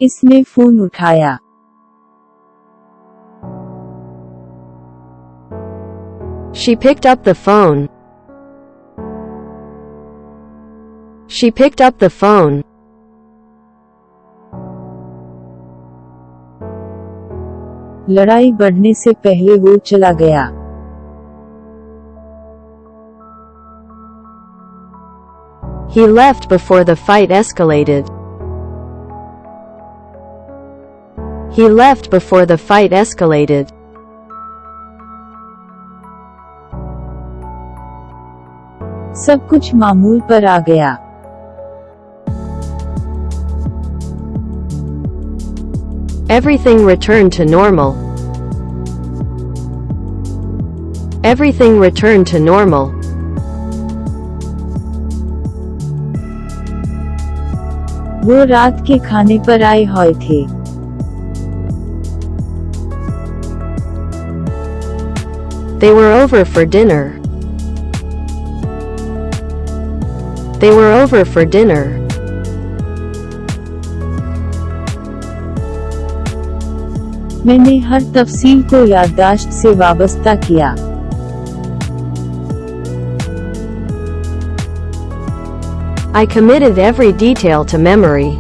इसने फोन उठाया। She picked up the phone. She picked up the phone. लड़ाई बढ़ने से पहले वो चला गया। He left before the fight escalated. He left before the fight escalated. सब कुछ मामूल पर आ गया। Everything returned to normal. Everything returned to normal. वो रात के खाने पर आए हुए थे। They were over for dinner. They were over for dinner. मैंने हर तफसील को याददाश्त से वाबस्ता किया। I committed every detail to memory.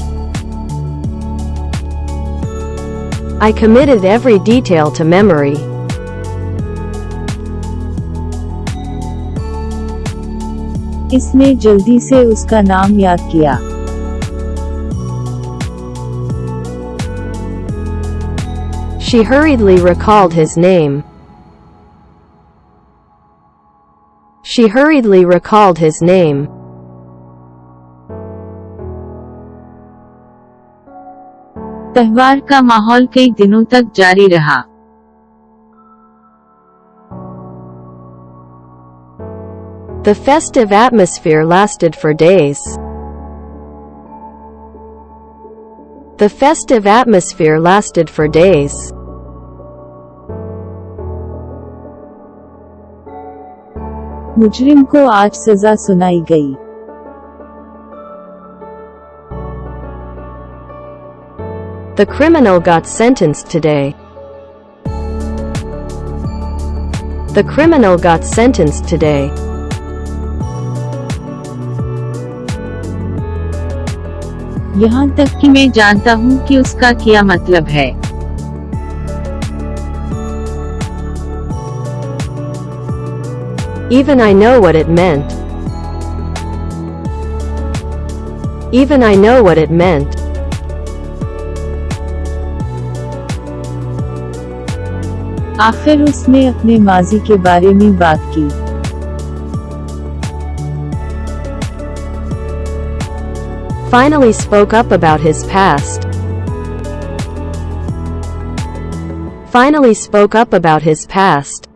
I committed every detail to memory. इसने जल्दी से उसका नाम याद किया। She hurriedly recalled his name. She hurriedly recalled his name. तहवार का माहौल कई दिनों तक जारी रहा। The festive atmosphere lasted for days. The festive atmosphere lasted for days. मुजरिम को आज सजा सुनाई गई। The criminal got sentenced today. The criminal got sentenced today. यहाँ तक कि मैं जानता हूँ कि उसका क्या मतलब है। Even I know what it meant. Even I know what it meant. आखिर उसने अपने माजी के बारे में बात की। Finally spoke up about his past. Finally spoke up about his past.